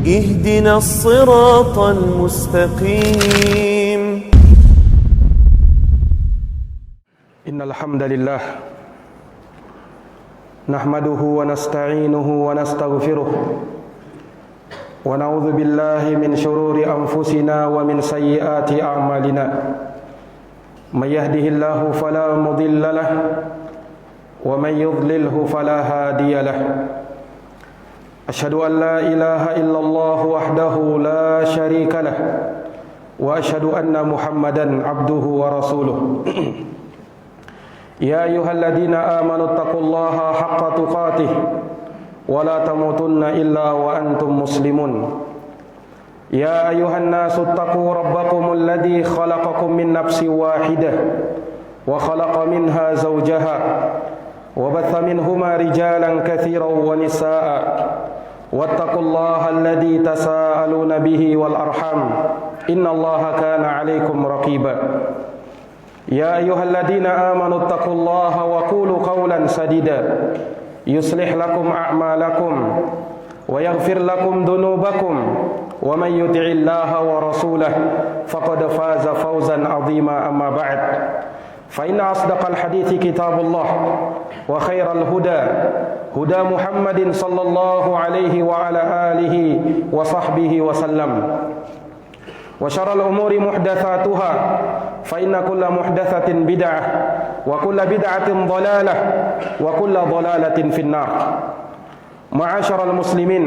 اهدنا الصراط المستقيم إن الحمد لله نحمده ونستعينه ونستغفره ونعوذ بالله من شرور أنفسنا ومن سيئات أعمالنا من يهده الله فلا مضل له ومن يضلله فلا هادي له أشهد أن لا إله إلا الله وحده لا شريك له وأشهد أن محمدا عبده ورسوله يا أيها الذين آمنوا اتقوا الله حق تقاته ولا تموتن إلا وأنتم مسلمون يا أيها الناس اتقوا ربكم الذي خلقكم من نفس واحدة وخلق منها زوجها وبث منهما رجالا كثيرا ونساء واتقوا الله الذي تساءلون به والأرحام إن الله كان عليكم رقيبا يا أيها الذين آمنوا اتقوا الله وقولوا قولا سديدا يصلح لكم أعمالكم ويغفر لكم ذنوبكم ومن يطع الله ورسوله فقد فاز فوزا عظيما أما بعد فإن أصدق الحديث كتاب الله وخير الهدى هدى محمد صلى الله عليه وعلى آله وصحبه وسلم وشر الأمور محدثاتها فإن كل محدثة بدعة وكل بدعة ضلالة وكل ضلالة في النار. Ma'asyiral muslimin,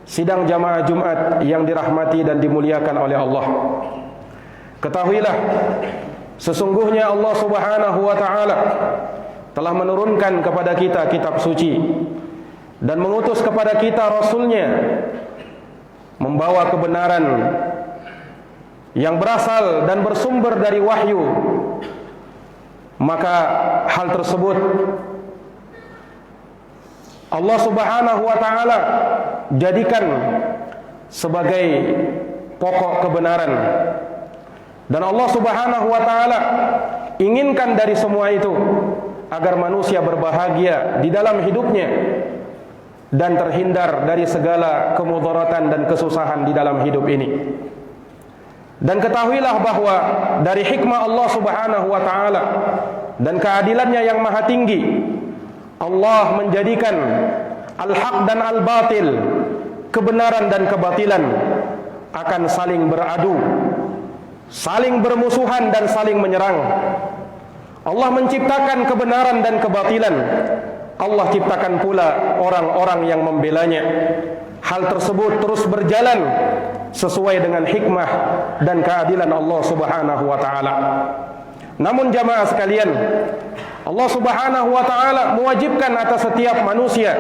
sidang jamaah Jumat yang dirahmati dan dimuliakan oleh Allah. Ketahuilah, sesungguhnya Allah Subhanahu wa taala telah menurunkan kepada kita kitab suci dan mengutus kepada kita Rasul-Nya membawa kebenaran yang berasal dan bersumber dari wahyu. Maka hal tersebut Allah Subhanahu wa taala jadikan sebagai pokok kebenaran. Dan Allah Subhanahu wa taala inginkan dari semua itu agar manusia berbahagia di dalam hidupnya dan terhindar dari segala kemudaratan dan kesusahan di dalam hidup ini. Dan ketahuilah bahwa dari hikmah Allah Subhanahu wa taala dan keadilannya yang maha tinggi, Allah menjadikan al-haq dan al-batil, kebenaran dan kebatilan akan saling beradu, saling bermusuhan dan saling menyerang. Allah menciptakan kebenaran dan kebatilan. Allah ciptakan pula orang-orang yang membelanya. Hal tersebut terus berjalan sesuai dengan hikmah dan keadilan Allah Subhanahu wa taala. Namun jamaah sekalian, Allah Subhanahu wa taala mewajibkan atas setiap manusia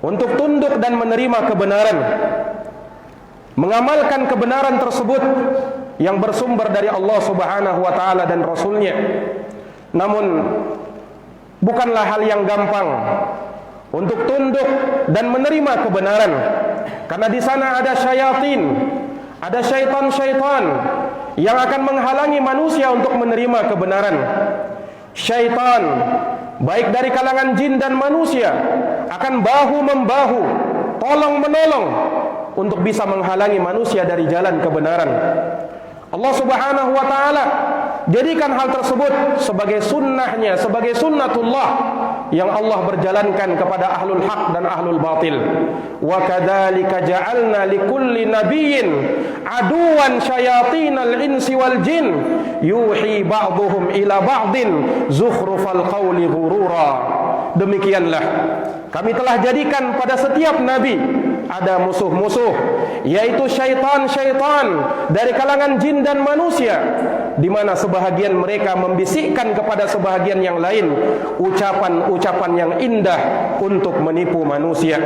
untuk tunduk dan menerima kebenaran, mengamalkan kebenaran tersebut yang bersumber dari Allah Subhanahu wa taala dan Rasul-Nya. Namun bukanlah hal yang gampang untuk tunduk dan menerima kebenaran, karena di sana ada syayatin, ada syaitan-syaitan yang akan menghalangi manusia untuk menerima kebenaran. Syaitan baik dari kalangan jin dan manusia akan bahu-membahu, tolong-menolong untuk bisa menghalangi manusia dari jalan kebenaran. Allah Subhanahu wa taala jadikan hal tersebut sebagai sunnahnya, sebagai sunnatullah yang Allah berjalankan kepada ahlul haq dan ahlul batil. Wa kadzalika ja'alna likulli nabiyyin aduwan syayatinal insi wal jin yuhi ba'dhum ila ba'din zukhrufal qawli ghurura. Demikianlah kami telah jadikan pada setiap nabi ada musuh-musuh, yaitu syaitan-syaitan dari kalangan jin dan manusia, di mana sebahagian mereka membisikkan kepada sebahagian yang lain ucapan-ucapan yang indah untuk menipu manusia.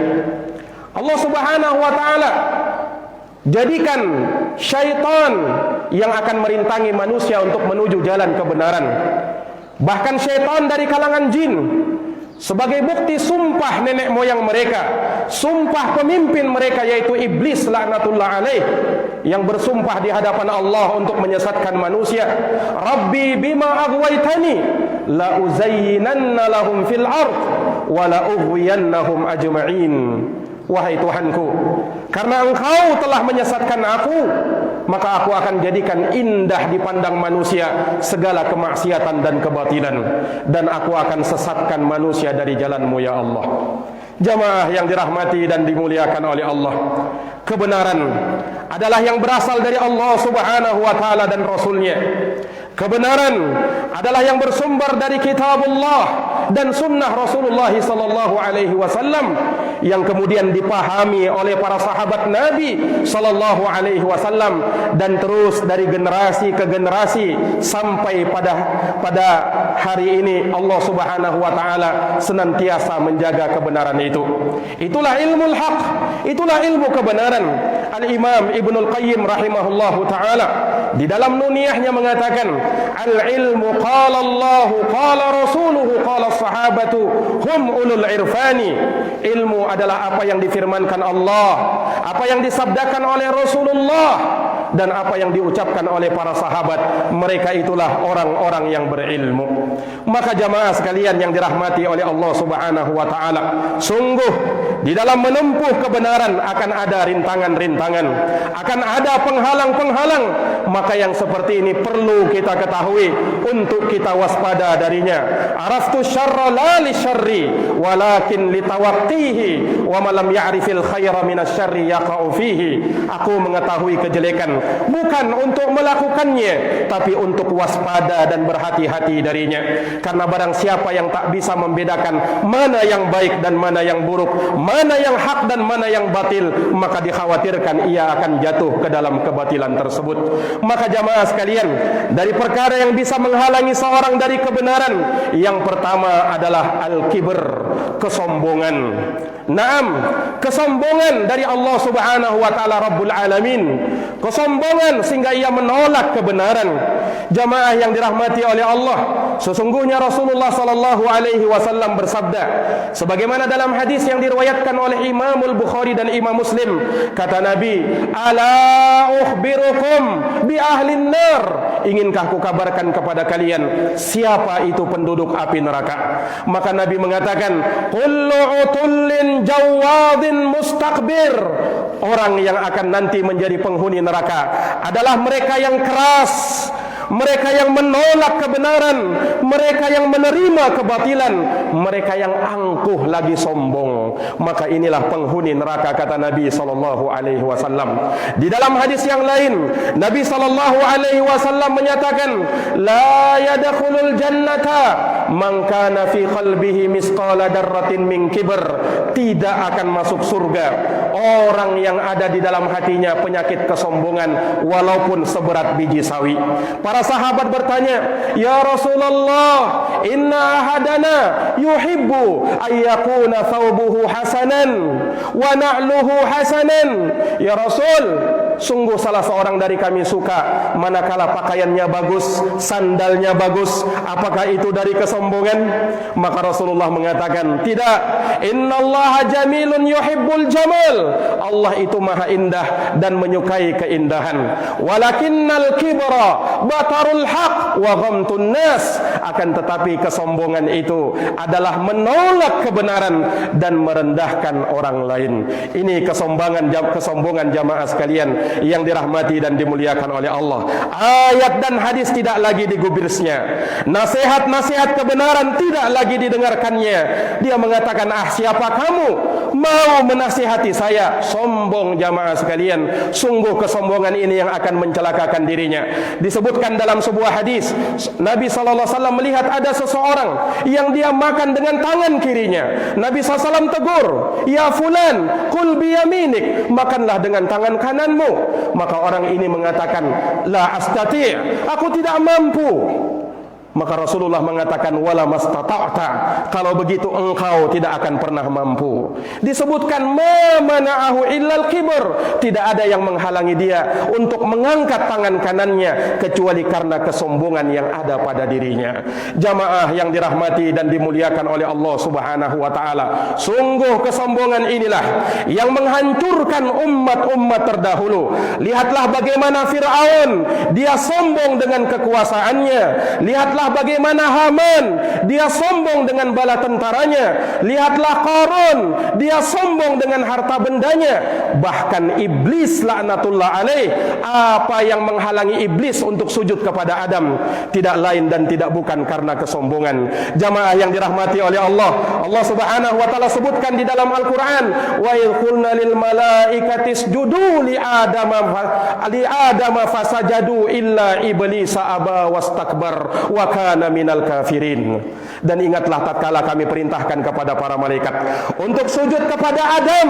Allah Subhanahu wa taala jadikan syaitan yang akan merintangi manusia untuk menuju jalan kebenaran. Bahkan syaitan dari kalangan jin, sebagai bukti sumpah nenek moyang mereka, sumpah pemimpin mereka yaitu iblis laknatullah alaih, yang bersumpah di hadapan Allah untuk menyesatkan manusia. Rabbi bima aghwaytani la uzayyinanna lahum fil ard wa la ughwiyannahum ajma'in. wahai Tuhanku, karena Engkau telah menyesatkan aku, maka aku akan jadikan indah di pandang manusia segala kemaksiatan dan kebatilan, dan aku akan sesatkan manusia dari jalan-Mu ya Allah. Jamaah yang dirahmati dan dimuliakan oleh Allah, kebenaran adalah yang berasal dari Allah Subhanahu wa taala dan Rasul-Nya. Kebenaran adalah yang bersumber dari kitabullah dan sunnah Rasulullah sallallahu alaihi wasallam, yang kemudian dipahami oleh para sahabat Nabi sallallahu alaihi wasallam, dan terus dari generasi ke generasi sampai pada hari ini Allah Subhanahu wa taala senantiasa menjaga kebenaran itu. Itulah ilmul haq, itulah ilmu kebenaran. Al-Imam Ibnul Qayyim rahimahullahu taala di dalam nuniyahnya mengatakan, al-ilmu qala Allah qala rasuluhu qala sahabatu hum ulul irfani. Ilmu adalah apa yang difirmankan Allah, apa yang disabdakan oleh Rasulullah, dan apa yang diucapkan oleh para sahabat. Mereka itulah orang-orang yang berilmu. Maka jamaah sekalian yang dirahmati oleh Allah Subhanahu wa taala, sungguh di dalam menempuh kebenaran akan ada rintangan-rintangan, akan ada penghalang-penghalang. Maka yang seperti ini perlu kita ketahui untuk kita waspada darinya. Araftu syarra la li syarri walakin li tawaqqihi wa man lam ya'rifil khaira minas syarri yaqa'u fihi. Aku mengetahui kejelekan bukan untuk melakukannya, tapi untuk waspada dan berhati-hati darinya. Karena barang siapa yang tak bisa membedakan mana yang baik dan mana yang buruk, mana yang hak dan mana yang batil, maka dikhawatirkan ia akan jatuh ke dalam kebatilan tersebut. Maka jamaah sekalian, dari perkara yang bisa menghalangi seorang dari kebenaran, yang pertama adalah al-kibr, kesombongan. Naam, kesombongan dari Allah Subhanahu wa taala Rabbul Alamin. Kesombongan sehingga ia menolak kebenaran. Jamaah yang dirahmati oleh Allah, sesungguhnya Rasulullah sallallahu alaihi wasallam bersabda, sebagaimana dalam hadis yang diriwayatkan oleh Imam Al-Bukhari dan Imam Muslim, kata Nabi, ala ukhbirukum bi ahlin nar. Inginkah ku kabarkan kepada kalian siapa itu penduduk api neraka? Maka Nabi mengatakan, kullu utullin jawadin mustakbir. Orang yang akan nanti menjadi penghuni neraka adalah mereka yang keras, mereka yang menolak kebenaran, mereka yang menerima kebatilan, mereka yang angkuh lagi sombong. Maka inilah penghuni neraka, kata Nabi sallallahu alaihi wasallam. Di dalam hadis yang lain, Nabi sallallahu alaihi wasallam menyatakan, la yadkhulul jannata man kana fi qalbihi misqala darratin min kibr. Tidak akan masuk surga orang yang ada di dalam hatinya penyakit kesombongan walaupun seberat biji sawi. Para sahabat bertanya, ya Rasulullah, inna ahadana yuhibbu ayyakuna thawbuhu hasanan wa na'luhu hasanan. Ya Rasul, sungguh salah seorang dari kami suka manakala pakaiannya bagus, sandalnya bagus. Apakah itu dari kesombongan? Maka Rasulullah mengatakan, tidak. Innallaha jamilun yuhibbul jamal. Allah itu maha indah dan menyukai keindahan. Walakinnal kibra batarul haq wa ghamtun nas. Akan tetapi kesombongan itu adalah menolak kebenaran dan merendahkan orang lain. Ini kesombongan jamaah sekalian yang dirahmati dan dimuliakan oleh Allah. Ayat dan hadis tidak lagi digubrisnya, nasihat-nasihat kebenaran tidak lagi didengarkannya. Dia mengatakan, ah, siapa kamu mau menasihati saya? Sombong jamaah sekalian. Sungguh kesombongan ini yang akan mencelakakan dirinya. Disebutkan dalam sebuah hadis, Nabi SAW melihat ada seseorang yang dia makan dengan tangan kirinya. Nabi SAW tegur, ya fulan, kul biyaminik, makanlah dengan tangan kananmu. Maka orang ini mengatakan, la astati', aku tidak mampu. Maka Rasulullah mengatakan, wala mastata'ta, kalau begitu engkau tidak akan pernah mampu. Disebutkan, ma mana'ahu illal kibr, tidak ada yang menghalangi dia untuk mengangkat tangan kanannya kecuali karena kesombongan yang ada pada dirinya. Jamaah yang dirahmati dan dimuliakan oleh Allah Subhanahu wa taala, sungguh kesombongan inilah yang menghancurkan umat-umat terdahulu. Lihatlah bagaimana Fir'aun, dia sombong dengan kekuasaannya. Lihatlah Lihatlah bagaimana Haman, dia sombong dengan bala tentaranya. Lihatlah Qarun, dia sombong dengan harta bendanya. Bahkan iblis laknatullah alaih, apa yang menghalangi iblis untuk sujud kepada Adam? Tidak lain dan tidak bukan karena kesombongan. Jamaah yang dirahmati oleh Allah, Allah Subhanahu wa taala sebutkan di dalam Al-Qur'an, wa idh qulna lil malaikati isjudu li adama fasajadu illa iblisa aba wastakbar wa kana minal kafirin. Dan ingatlah tatkala kami perintahkan kepada para malaikat untuk sujud kepada Adam,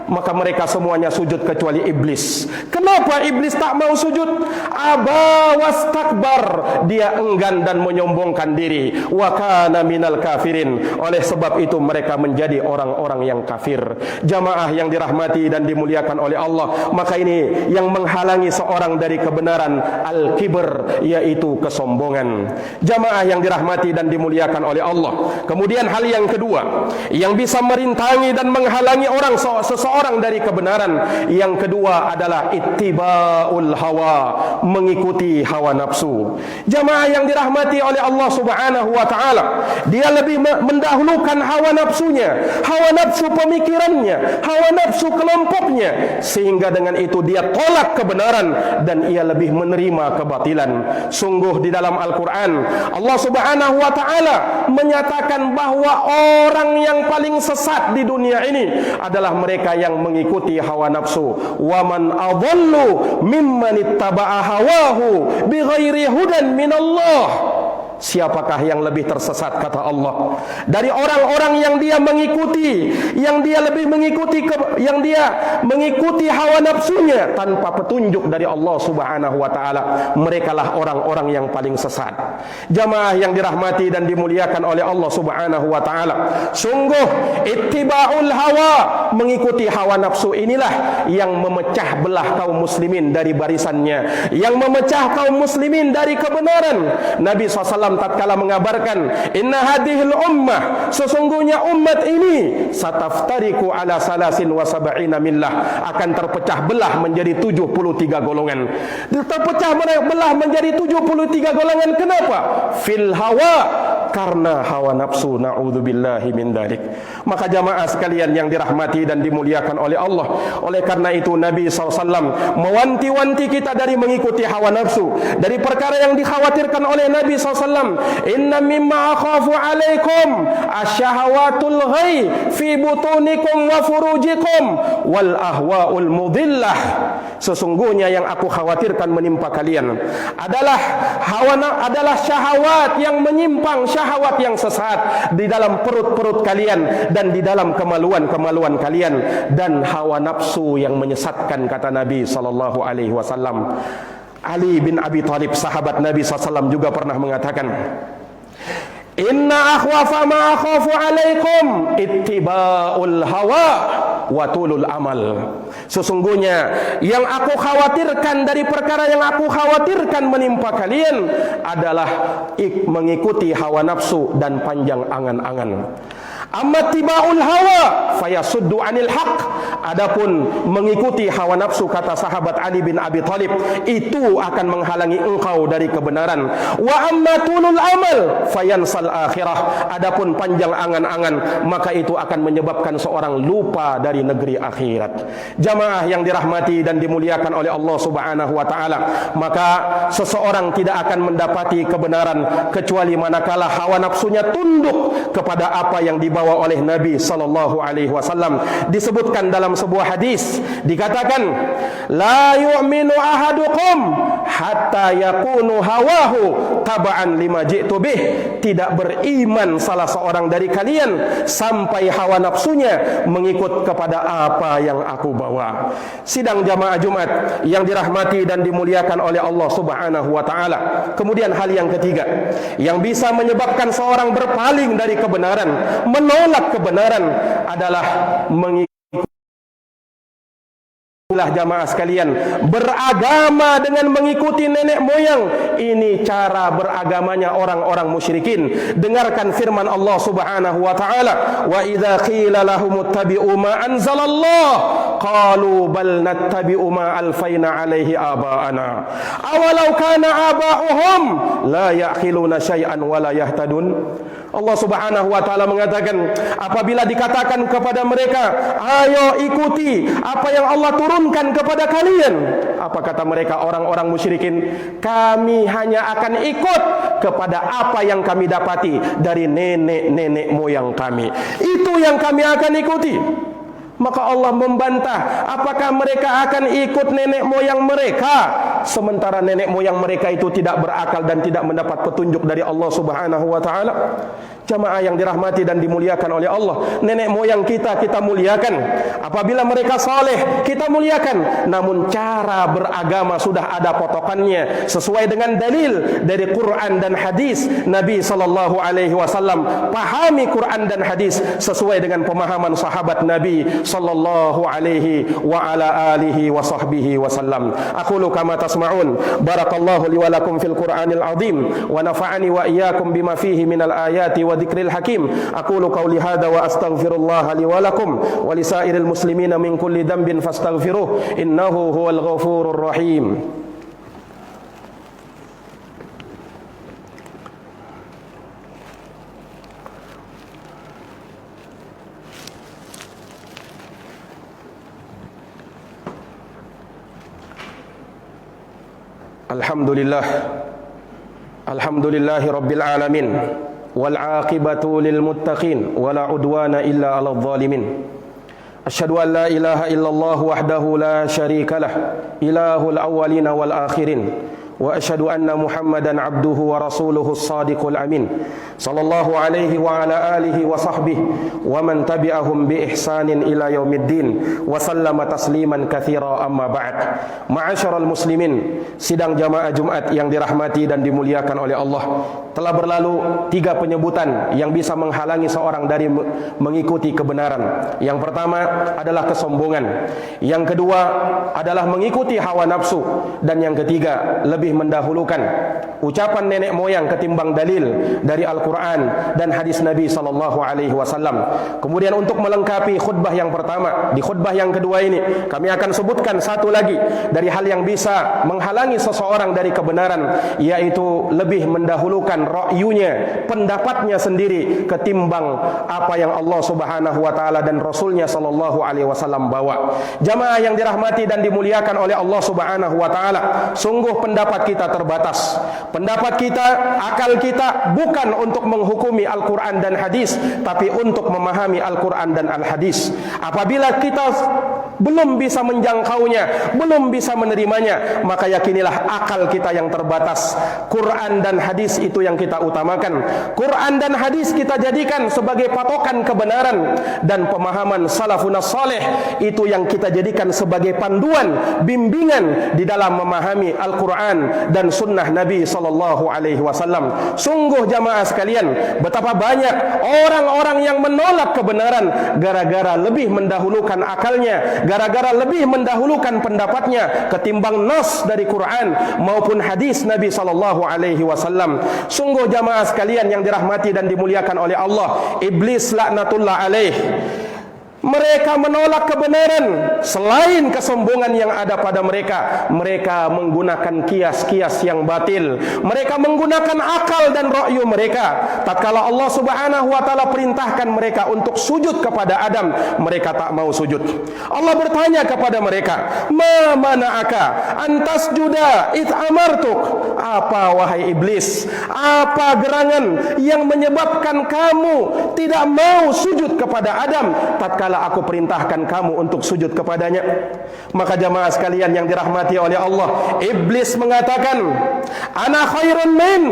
maka mereka semuanya sujud kecuali iblis. Kenapa iblis tak mau sujud? Aba wastakbar, dia enggan dan menyombongkan diri. Wa kana minal kafirin, oleh sebab itu mereka menjadi orang-orang yang kafir. Jamaah yang dirahmati dan dimuliakan oleh Allah, maka ini yang menghalangi seorang dari kebenaran, al-kibr, yaitu kesombongan. Jamaah yang dirahmati dan dimuliakan oleh Allah. Kemudian hal yang kedua yang bisa merintangi dan menghalangi seseorang dari kebenaran, yang kedua adalah ittiba'ul hawa, mengikuti hawa nafsu. Jamaah yang dirahmati oleh Allah Subhanahu wa taala, dia lebih mendahulukan hawa nafsunya, hawa nafsu pemikirannya, hawa nafsu kelompoknya, sehingga dengan itu dia tolak kebenaran dan ia lebih menerima kebatilan. Sungguh di dalam Al-Qur'an Allah Subhanahu wa taala menyatakan bahwa orang yang paling sesat di dunia ini adalah mereka yang mengikuti hawa nafsu. Wa man adallu mimman ittaba'a hawahu bighairi hudan minallah. Siapakah yang lebih tersesat, kata Allah, dari orang-orang yang dia mengikuti, yang dia mengikuti hawa nafsunya tanpa petunjuk dari Allah Subhanahu wa taala. Merekalah orang-orang yang paling sesat. Jamaah yang dirahmati dan dimuliakan oleh Allah Subhanahu wa taala, sungguh ittiba'ul hawa, mengikuti hawa nafsu inilah yang memecah belah kaum muslimin dari barisannya, yang memecah kaum muslimin dari kebenaran. Nabi SAW tatkala mengabarkan, inna hadhil ummah, sesungguhnya umat ini sataftariku ala salasin wa sab'ina millah, akan terpecah belah menjadi 73 golongan. Terpecah belah menjadi 73 golongan. Kenapa? Fil hawa, karena hawa nafsu. Na'udzubillahi min dzalik. Maka jamaah sekalian yang dirahmati dan dimuliakan oleh Allah, oleh karena itu Nabi SAW mewanti-wanti kita dari mengikuti hawa nafsu, dari perkara yang dikhawatirkan oleh Nabi SAW. Inna mimma akhafu alaikum asyahawatul ghai fi butunikum wa furujikum wal ahwaul mudillah. Sesungguhnya yang aku khawatirkan menimpa kalian adalah syahwat yang menyimpang, syahwat yang sesat di dalam perut-perut kalian dan di dalam kemaluan-kemaluan kalian, dan hawa nafsu yang menyesatkan, kata Nabi sallallahu alaihi wasallam. Ali bin Abi Thalib, sahabat Nabi SAW, juga pernah mengatakan, inna akhwafa ma akhafu alaikum ittiba'ul hawa wa tulul amal. Sesungguhnya yang aku khawatirkan dari perkara yang aku khawatirkan menimpa kalian adalah mengikuti hawa nafsu dan panjang angan-angan. Amma tibaul hawa fayasuddu anil haq. Adapun mengikuti hawa nafsu, kata sahabat Ali bin Abi Thalib, itu akan menghalangi engkau dari kebenaran. Wa amma tulul amal fayansal akhirah. Adapun panjang angan-angan, maka itu akan menyebabkan seorang lupa dari negeri akhirat. Jamaah yang dirahmati dan dimuliakan oleh Allah Subhanahu wa taala, maka seseorang tidak akan mendapati kebenaran kecuali manakala hawa nafsunya tunduk kepada apa yang dibawa oleh Nabi sallallahu alaihi wasallam. Disebutkan dalam sebuah hadis, dikatakan, la yu'minu ahadukum hatta yakunu hawahu taba'an lima ji'tu bih. Tidak beriman salah seorang dari kalian sampai hawa nafsunya mengikut kepada apa yang aku bawa. Sidang jamaah Jumat yang dirahmati dan dimuliakan oleh Allah Subhanahu wa taala. Kemudian hal yang ketiga yang bisa menyebabkan seorang berpaling dari kebenaran, menolak kebenaran, adalah mengikuti Ketahuilah jamaah sekalian, beragama dengan mengikuti nenek moyang, ini cara beragamanya orang-orang musyrikin. Dengarkan firman Allah Subhanahu wa taala, wa idza qila lahum ittabi'u ma anzalallah qalu bal nattabi'u ma alfaina alaihi aba'ana awalau kana aba'uhum la ya'qiluna syai'an wa la yahtadun. Allah Subhanahu wa taala mengatakan, apabila dikatakan kepada mereka, ayo ikuti apa yang Allah turunkan kepada kalian, apa kata mereka orang-orang musyrikin? Kami hanya akan ikut kepada apa yang kami dapati dari nenek-nenek moyang kami. Itu yang kami akan ikuti. Maka Allah membantah, apakah mereka akan ikut nenek moyang mereka sementara nenek moyang mereka itu tidak berakal dan tidak mendapat petunjuk dari Allah Subhanahu wa taala? Jamaah yang dirahmati dan dimuliakan oleh Allah, nenek moyang kita muliakan. Apabila mereka saleh, kita muliakan. Namun cara beragama sudah ada potokannya sesuai dengan dalil dari Quran dan hadis Nabi sallallahu alaihi wasallam. Pahami Quran dan hadis sesuai dengan pemahaman sahabat Nabi sallallahu alaihi wa ala alihi wa sahbihi wasallam. Aqulu kama tasma'un. Barakallahu li wa lakum fil Qur'anil azim wa nafa'ani wa iyyakum bima fihi minal ayati wa dzikril hakim. Aqulu qawli hadza wa astaghfirullah li wa lakum wa li sa'iril muslimina min kulli dhanbin fastaghfiruh innahu huwal ghafurur rahim. Alhamdulillahi rabbil alamin wal aqibatu lil muttaqin wala udwana illa 'alal zalimin. Asyhadu an la ilaha illallah wahdahu la syarika lah, ilahul awwalin wal akhirin, wa asyhadu anna Muhammadan abduhu wa rasuluhu as-sadiqul amin, sallallahu alaihi wa ala alihi wa sahbihi wa man tabi'ahum bi ihsanin ila yaumiddin wa sallama tasliman katsira, amma ba'd. Ma'asyiral muslimin, sidang jamaah Jumat yang dirahmati dan dimuliakan oleh Allah. Telah berlalu 3 penyebutan yang bisa menghalangi seorang dari mengikuti kebenaran. Yang pertama adalah kesombongan, yang kedua adalah mengikuti hawa nafsu, dan yang ketiga lebih mendahulukan ucapan nenek moyang ketimbang dalil dari Al-Quran dan hadis Nabi SAW. Kemudian untuk melengkapi khutbah yang pertama, di khutbah yang kedua ini kami akan sebutkan satu lagi dari hal yang bisa menghalangi seseorang dari kebenaran, yaitu lebih mendahulukan ra'yunya, pendapatnya sendiri ketimbang apa yang Allah Subhanahu wa taala dan Rasulnya sallallahu alaihi wasallam bawa. Jamaah yang dirahmati dan dimuliakan oleh Allah Subhanahu wa taala, sungguh pendapat kita terbatas. Pendapat kita, akal kita bukan untuk menghukumi Al-Quran dan hadis, tapi untuk memahami Al-Quran dan Al-Hadis. Apabila kita belum bisa menjangkaunya, belum bisa menerimanya, maka yakinilah akal kita yang terbatas. Quran dan hadis itu yang kita utamakan. Quran dan hadis kita jadikan sebagai patokan kebenaran, dan pemahaman salafun salih itu yang kita jadikan sebagai panduan, bimbingan di dalam memahami Al-Quran dan sunnah Nabi sallallahu alaihi wasallam. Sungguh jamaah sekalian, betapa banyak orang-orang yang menolak kebenaran gara-gara lebih mendahulukan akalnya, gara-gara lebih mendahulukan pendapatnya ketimbang nas dari Quran maupun hadis Nabi sallallahu alaihi wasallam. Sungguh jamaah sekalian yang dirahmati dan dimuliakan oleh Allah, iblis laknatullah alaih, mereka menolak kebenaran. Selain kesombongan yang ada pada mereka, mereka menggunakan kias-kias yang batil. Mereka menggunakan akal dan ra'yu mereka. Tatkala Allah Subhanahu wa taala perintahkan mereka untuk sujud kepada Adam, mereka tak mau sujud. Allah bertanya kepada mereka, "Ma mana'aka an tasjuda id amartuk?" Apa wahai iblis? Apa gerangan yang menyebabkan kamu tidak mau sujud kepada Adam tatkala aku perintahkan kamu untuk sujud kepadanya? Maka jamaah sekalian yang dirahmati oleh Allah, iblis mengatakan, "Ana khairun min."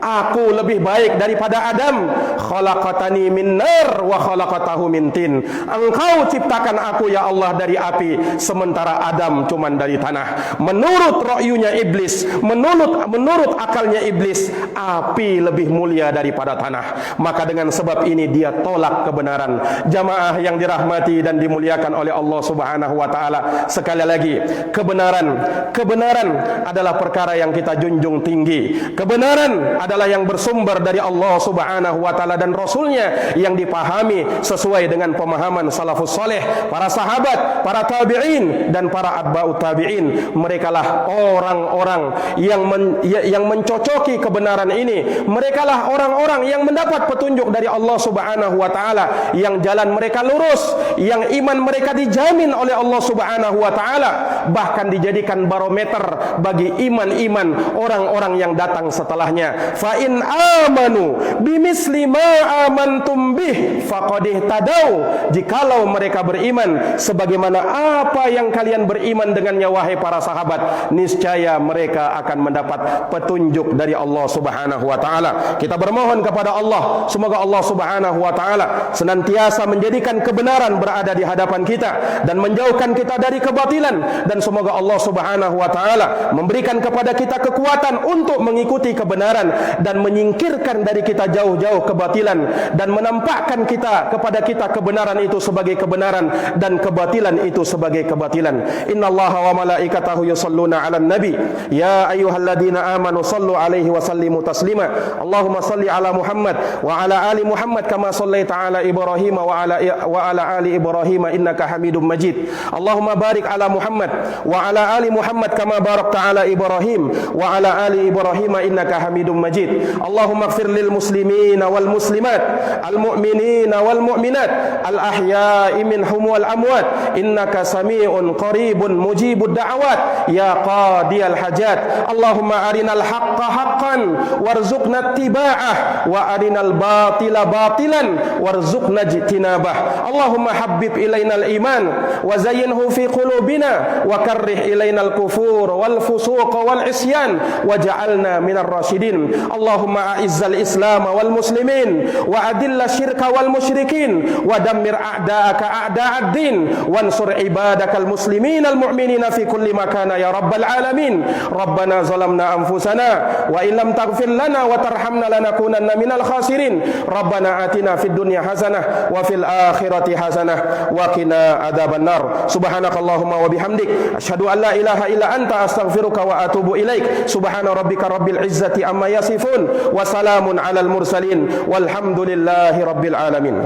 aku lebih baik daripada Adam. Khalaqatani min nar wa khalaqatahu min tin. Engkau ciptakan aku ya Allah dari api, sementara Adam cuman dari tanah. Menurut ra'yunya iblis, menurut akalnya iblis, api lebih mulia daripada tanah. Maka dengan sebab ini dia tolak kebenaran. Jamaah yang dirahmati dan dimuliakan oleh Allah Subhanahu wa taala, sekali lagi, kebenaran adalah perkara yang kita junjung tinggi. Kebenaran adalah yang bersumber dari Allah Subhanahu wa taala dan Rasulnya, yang dipahami sesuai dengan pemahaman salafus saleh, para sahabat, para tabi'in dan para atba'ut tabi'in. Mereka lah orang-orang yang mencocoki kebenaran ini. Mereka lah orang-orang yang mendapat petunjuk dari Allah Subhanahu wa taala, yang jalan mereka lurus, yang iman mereka dijamin oleh Allah Subhanahu wa taala, bahkan dijadikan barometer bagi iman-iman orang-orang yang datang setelahnya. Fa in amanu bimisli ma amantum bih faqad ihtadaw. Jikalau mereka beriman sebagaimana apa yang kalian beriman dengannya wahai para sahabat, niscaya mereka akan mendapat petunjuk dari Allah Subhanahu wa taala. Kita bermohon kepada Allah, semoga Allah Subhanahu wa taala senantiasa menjadikan kebenaran berada di hadapan kita dan menjauhkan kita dari kebatilan, dan semoga Allah Subhanahu wa taala memberikan kepada kita kekuatan untuk mengikuti kebenaran dan menyingkirkan dari kita jauh-jauh kebatilan, dan menampakkan kepada kita kebenaran itu sebagai kebenaran dan kebatilan itu sebagai kebatilan. Innallaha wa malaikatahu yusholluna 'alan nabi ya ayyuhalladzina amanu shallu 'alaihi wa sallimu taslima. Allahumma shalli 'ala Muhammad wa 'ala ali Muhammad kama shallaita 'ala Ibrahim wa 'ala ali Ibrahim innaka Hamidum Majid. Allahumma barik 'ala Muhammad wa 'ala ali Muhammad kama barakta 'ala Ibrahim wa 'ala ali Ibrahim innaka Hamidum Majid. Allahumma ighfir lil muslimin wal muslimat, al mu'minin wal mu'minat, al ahya'i minhum wal amwat, innaka sami'un qaribun mujibud da'awat ya qadiyal hajat. Allahumma arinal haqqa haqqan warzuqna ittiba'ah wa arinal batila batilan warzuqna ijtinabah. Allahumma habbib ilainal iman wa zayyinhu fi qulubina wa karrih ilainal kufur wal fusuq wal isyan waj'alna minar rasyidin. Allahumma a'izzal islam wal muslimin wa adilla syirka wal musyrikin wa dammir a'da'aka a'da'ad din wansur ibadakal muslimin al mu'minina fi kulli makana ya rabbal alamin. Rabbana zalamna anfusana wa illam taghfir lana wa tarhamna lanakunanna minal khasirin. Rabbana atina fid dunya hasanah wa fil akhirati hasanah wa qina adzabannar. Subhanakallahumma wa bihamdik asyhadu an la ilaha illa anta astaghfiruka wa atubu ilaik. Subhana rabbika rabbil izzati amma yasifun wa salamun alal mursalin walhamdulillahi rabbil alamin.